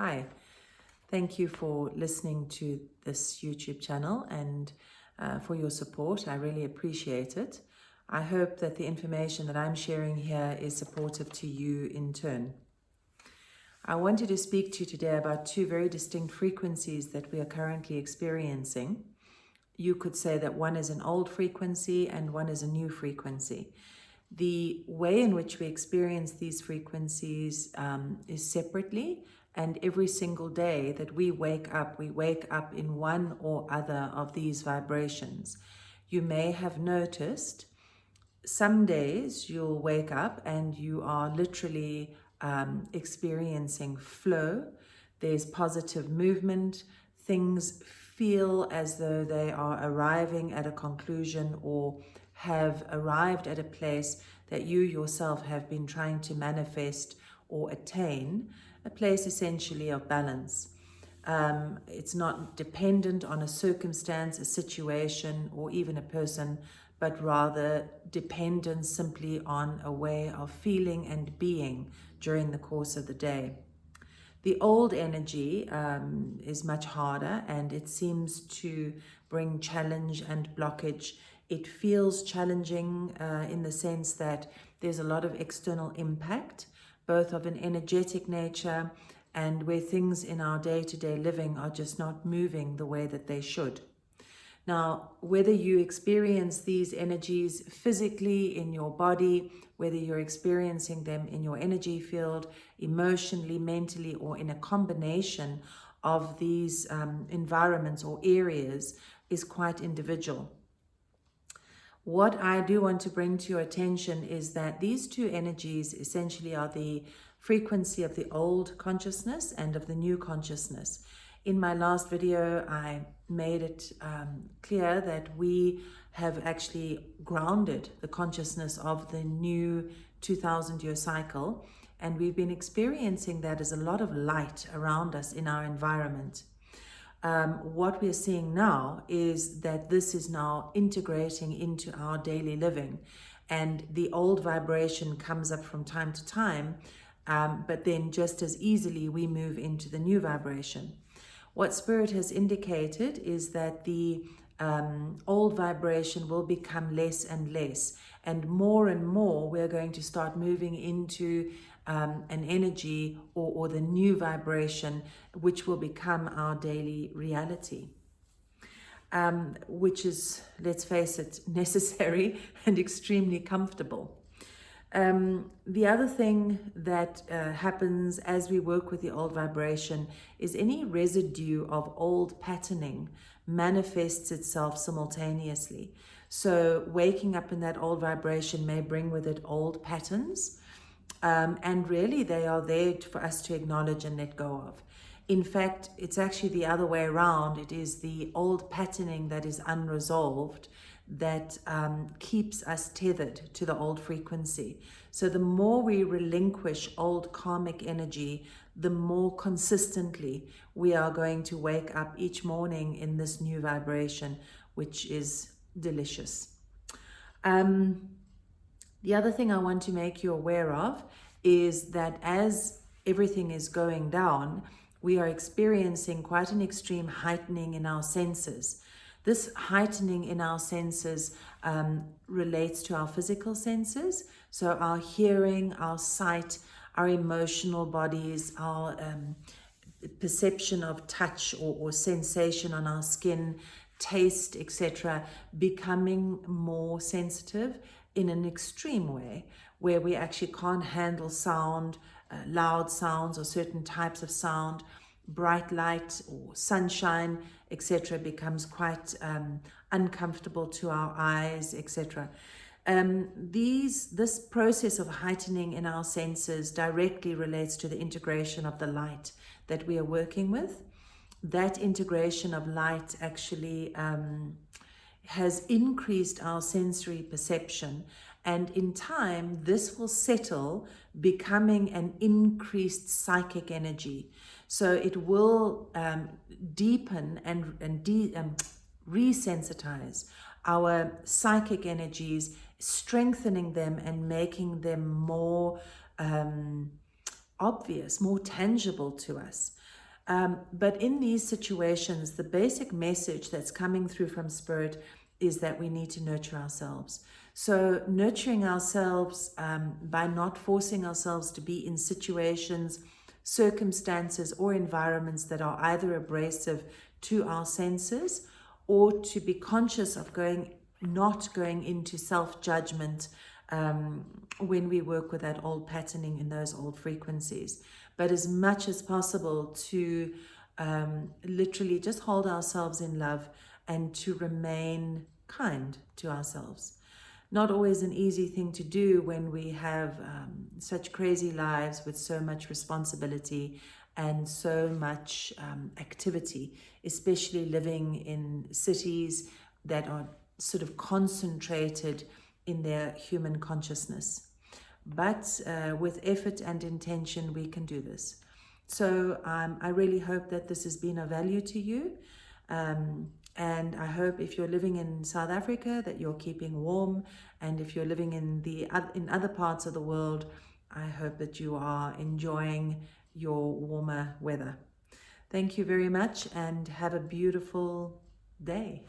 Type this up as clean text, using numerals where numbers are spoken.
Hi, thank you for listening to this YouTube channel and for your support. I really appreciate it. I hope that the information that I'm sharing here is supportive to you in turn. I wanted to speak to you today about two very distinct frequencies that we are currently experiencing. You could say that one is an old frequency and one is a new frequency. The way in which we experience these frequencies is separately, and every single day that we wake up in one or other of these vibrations. You may have noticed some days you'll wake up and you are literally experiencing flow. There's positive movement. Things feel as though they are arriving at a conclusion or have arrived at a place that you yourself have been trying to manifest or attain, a place essentially of balance. It's not dependent on a circumstance, a situation, or even a person, but rather dependent simply on a way of feeling and being during the course of the day. The old energy is much harder, and it seems to bring challenge and blockage. It feels challenging in the sense that there's a lot of external impact, both of an energetic nature and where things in our day-to-day living are just not moving the way that they should. Now, whether you experience these energies physically in your body, whether you're experiencing them in your energy field, emotionally, mentally, or in a combination of these environments or areas, is quite individual. What I do want to bring to your attention is that these two energies essentially are the frequency of the old consciousness and of the new consciousness. In my last video, I made it clear that we have actually grounded the consciousness of the new 2000-year cycle, and we've been experiencing that as a lot of light around us in our environment. What we're seeing now is that this is now integrating into our daily living, and the old vibration comes up from time to time, but then just as easily we move into the new vibration. What Spirit has indicated is that the old vibration will become less and less, and more we're going to start moving into an energy or the new vibration, which will become our daily reality, which is, let's face it, necessary and extremely comfortable. The other thing that happens as we work with the old vibration is any residue of old patterning manifests itself simultaneously. So waking up in that old vibration may bring with it old patterns, and really they are there for us to acknowledge and let go of. In fact, it's actually the other way around. It is the old patterning that is unresolved that keeps us tethered to the old frequency. So the more we relinquish old karmic energy, the more consistently we are going to wake up each morning in this new vibration, which is delicious. The other thing I want to make you aware of is that as everything is going down, we are experiencing quite an extreme heightening in our senses. This heightening in our senses relates to our physical senses, so our hearing, our sight, our emotional bodies, our perception of touch or sensation on our skin, taste, etc., becoming more sensitive in an extreme way, where we actually can't handle sound, loud sounds or certain types of sound. Bright light or sunshine, etc., becomes quite uncomfortable to our eyes, etc. This process of heightening in our senses directly relates to the integration of the light that we are working with. That integration of light actually has increased our sensory perception, and in time this will settle, becoming an increased psychic energy. So it will deepen and resensitize our psychic energies, strengthening them and making them more obvious, more tangible to us. But in these situations, the basic message that's coming through from Spirit is that we need to nurture ourselves. So nurturing ourselves by not forcing ourselves to be in situations, circumstances, or environments that are either abrasive to our senses, or to be conscious of not going into self-judgment when we work with that old patterning in those old frequencies. But as much as possible to literally just hold ourselves in love and to remain kind to ourselves. Not always an easy thing to do when we have such crazy lives with so much responsibility and so much activity, especially living in cities that are sort of concentrated in their human consciousness. But with effort and intention, we can do this. So I really hope that this has been of value to you. And I hope if you're living in South Africa that you're keeping warm. And if you're living in other parts of the world, I hope that you are enjoying your warmer weather. Thank you very much and have a beautiful day.